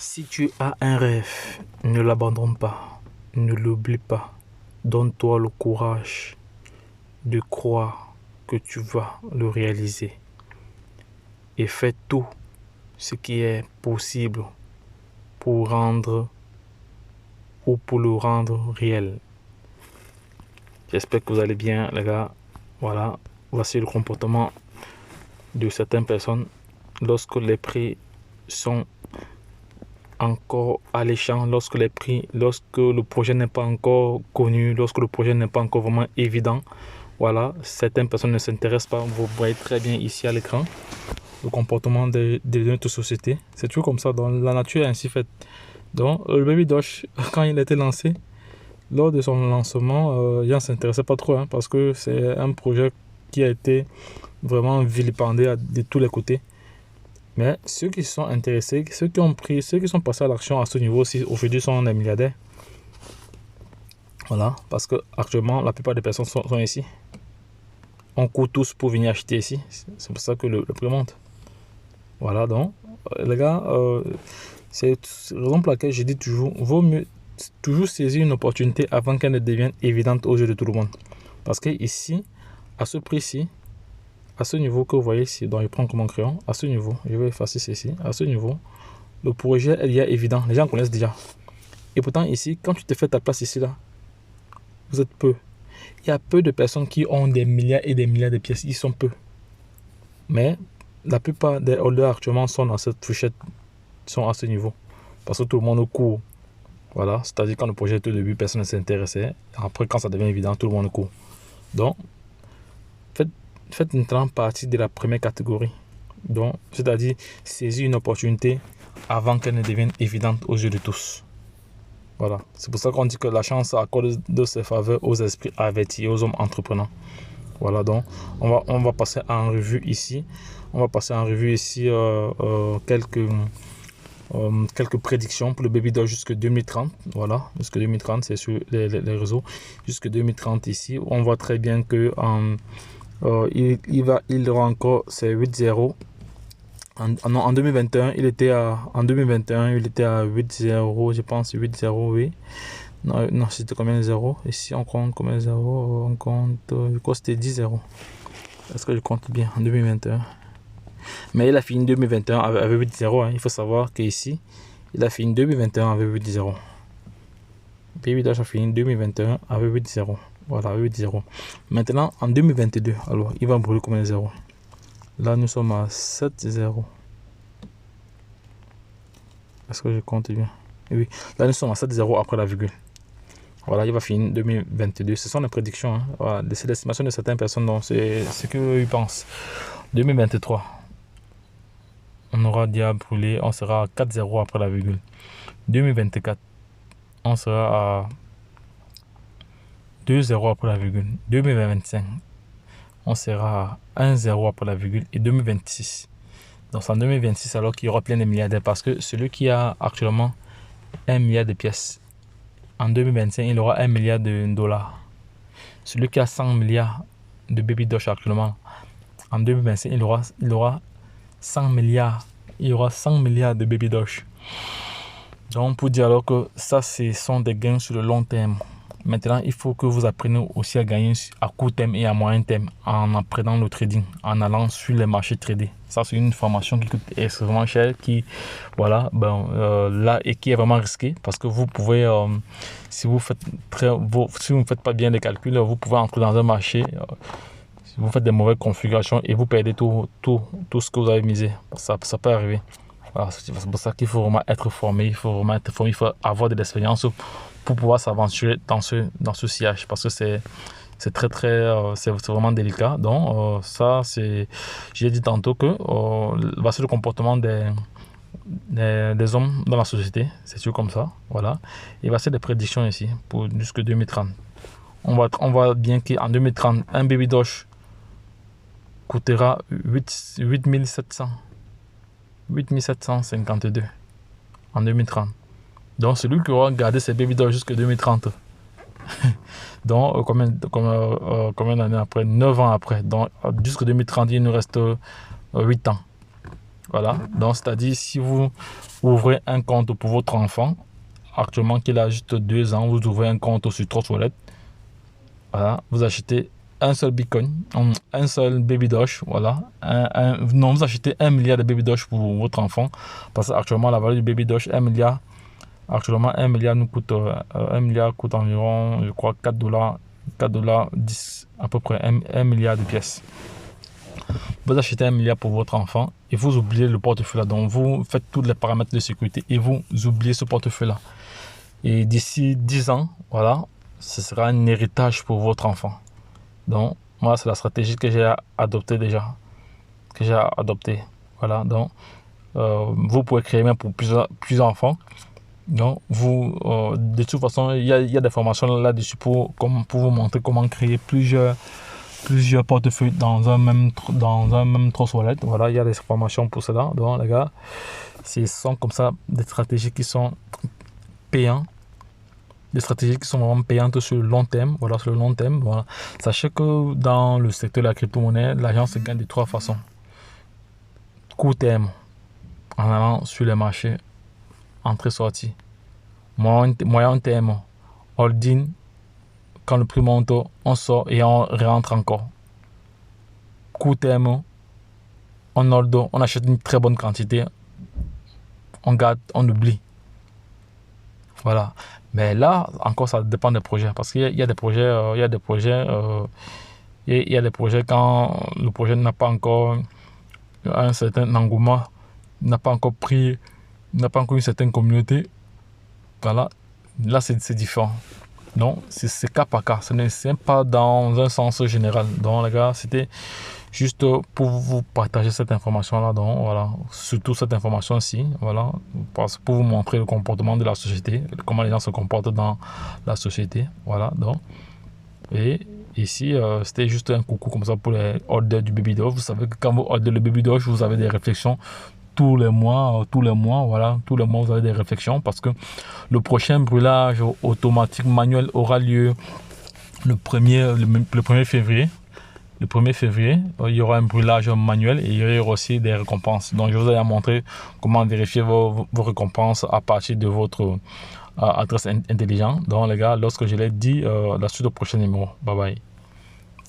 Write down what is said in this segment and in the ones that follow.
Si tu as un rêve, ne l'abandonne pas, ne l'oublie pas. Donne-toi le courage de croire que tu vas le réaliser et fais tout ce qui est possible pour le rendre réel. J'espère que vous allez bien, les gars. Voilà, voici le comportement de certaines personnes lorsque les prix sont encore alléchants, lorsque le projet n'est pas encore connu, lorsque le projet n'est pas encore vraiment évident. Voilà, certaines personnes ne s'intéressent pas. Vous voyez très bien ici à l'écran le comportement de notre société. C'est toujours comme ça, dans la nature est ainsi faite. Donc, le Baby Doge, quand il a été lancé, lors de son lancement, il ne s'intéressait pas trop, parce que c'est un projet qui a été vraiment vilipendé de tous les côtés. Mais ceux qui se sont intéressés, ceux qui sont passés à l'action à ce niveau aussi, aujourd'hui sont des milliardaires. Voilà, parce que actuellement, la plupart des personnes sont ici. On court tous pour venir acheter ici. C'est pour ça que le prix monte. Voilà, donc, les gars, c'est la raison pour laquelle je dis toujours, vaut mieux toujours saisir une opportunité avant qu'elle ne devienne évidente aux yeux de tout le monde. Parce que ici, à ce prix-ci, à ce niveau que vous voyez ici, donc je prends comme un crayon, à ce niveau, je vais effacer ceci, à ce niveau, le projet il est évident, les gens connaissent déjà. Et pourtant ici, quand tu te fais ta place ici, là, vous êtes peu. Il y a peu de personnes qui ont des milliards et des milliards de pièces, ils sont peu. Mais la plupart des holders actuellement sont dans cette fourchette, sont à ce niveau. Parce que tout le monde court. Voilà, c'est-à-dire quand le projet était au début, personne ne s'intéressait. Après, quand ça devient évident, tout le monde court. Donc, faites maintenant partie de la première catégorie. Donc, c'est-à-dire saisir une opportunité avant qu'elle ne devienne évidente aux yeux de tous. Voilà, c'est pour ça qu'on dit que la chance accorde de ses faveurs aux esprits avertis et aux hommes entreprenants. Voilà, donc on va passer en revue ici. On va passer en revue ici quelques prédictions pour le Baby Doge jusqu'en 2030. Voilà, jusqu'en 2030, c'est sur les réseaux. Jusqu'en 2030 ici, on voit très bien que il aura encore ses 8-0. En 2021, il était à 8-0, je pense 8-0, oui. Non, c'était combien de 0? Ici, on compte combien de 0? On compte, je crois que c'était 10-0. Est-ce que je compte bien en 2021? Mais il a fini 2021 avec 8-0. Il faut savoir qu'ici, il a fini 2021 avec 8-0. Baby Doge a fini 2021 avec 8-0. Voilà, 8-0. Maintenant, en 2022, alors, il va brûler combien de 0? Là, nous sommes à 7-0. Est-ce que je compte bien? Oui, là, nous sommes à 7-0 après la virgule. Voilà, il va finir 2022. Ce sont les prédictions. Voilà, c'est l'estimation de certaines personnes, donc c'est ce qu'ils pensent. 2023, on aura déjà brûlé, on sera à 4-0 après la virgule. 2024, on sera à 2-0 après la virgule. 2025, on sera à 1-0 après la virgule. Et 2026, donc c'est en 2026 alors qu'il y aura plein de milliardaires, parce que celui qui a actuellement 1 milliard de pièces, en 2025, il aura 1 milliard de dollars. Celui qui a 100 milliards de Baby Doge actuellement, en 2025, il aura 100 milliards. Il y aura 100 milliards de Baby Doge. Donc, pour dire alors que ça, ce sont des gains sur le long terme. Maintenant, il faut que vous appreniez aussi à gagner à court terme et à moyen terme en apprenant le trading, en allant sur les marchés tradés. Ça, c'est une formation qui coûte extrêmement cher, qui, voilà, là, et qui est vraiment risquée, parce que vous pouvez, si vous ne faites pas bien les calculs, vous pouvez entrer dans un marché, si vous faites des mauvaises configurations et vous perdez tout ce que vous avez misé. Ça peut arriver. Voilà, c'est pour ça qu'il faut vraiment être formé, il faut avoir de l'expérience pour pouvoir s'aventurer dans ce sillage, parce que c'est vraiment délicat. Donc ça, j'ai dit tantôt que c'est le comportement des hommes dans la société, c'est sûr comme ça. Voilà, et c'est des prédictions ici pour jusque 2030. On voit bien qu'en 2030, un Baby Doge coûtera 8752 en 2030. Donc celui qui aura gardé ses Baby Doge jusqu'en 2030, donc combien d'années après? 9 ans après. Donc jusqu'en 2030, il nous reste 8 ans. Voilà, donc c'est-à-dire si vous ouvrez un compte pour votre enfant. Actuellement, qu'il a juste 2 ans, vous ouvrez un compte sur Trust Wallet. Voilà, vous achetez un seul Bitcoin, un seul Baby Doge, voilà. Non, vous achetez 1 milliard de Baby Doge pour votre enfant. Parce qu'actuellement, la valeur du Baby Doge, 1 milliard. Actuellement, 1 milliard nous coûte, 1 milliard coûte environ, je crois, 4 dollars, 10, à peu près 1 milliard de pièces. Vous achetez 1 milliard pour votre enfant et vous oubliez le portefeuille là. Donc, vous faites tous les paramètres de sécurité et vous oubliez ce portefeuille là. Et d'ici 10 ans, voilà, ce sera un héritage pour votre enfant. Donc, moi, c'est la stratégie que j'ai adoptée déjà. Voilà, donc, vous pouvez créer même pour plusieurs enfants. Donc, de toute façon, il y a des formations là-dessus pour vous montrer comment créer plusieurs portefeuilles dans un même Trust Wallet. Voilà, il y a des formations pour cela. Donc, les gars, ce sont comme ça des stratégies qui sont payantes. Des stratégies qui sont vraiment payantes sur le long terme. Voilà, sur le long terme. Voilà. Sachez que dans le secteur de la crypto-monnaie, l'argent se gagne de 3 façons. Court terme, en allant sur les marchés, entrée-sortie. Moyen terme, holding, quand le prix monte, on sort et on rentre encore. Court terme, on hold, on achète une très bonne quantité, on garde, on oublie. Voilà. Mais là, encore, ça dépend des projets. Parce qu'il y a des projets, il y a des projets quand le projet n'a pas encore un certain engouement, n'a pas encore une certaine communauté. Voilà. Là, c'est différent. Donc, c'est cas par cas. Ce n'est pas dans un sens général. Donc, les gars, c'était juste pour vous partager cette information-là. Donc, voilà. Surtout cette information-ci. Voilà. Pour vous montrer le comportement de la société. Comment les gens se comportent dans la société. Voilà. Donc, et ici, c'était juste un coucou comme ça pour les holders du Baby Doge. Vous savez que quand vous holdez le Baby Doge, vous avez des réflexions tous les mois, voilà, tous les mois vous avez des réflexions parce que le prochain brûlage automatique manuel aura lieu le 1er février. Le 1er février, il y aura un brûlage manuel et il y aura aussi des récompenses. Donc, je vous ai montré comment vérifier vos récompenses à partir de votre adresse intelligente. Donc, les gars, lorsque je l'ai dit, la suite au prochain numéro. Bye bye.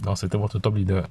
Donc, c'était votre top leader.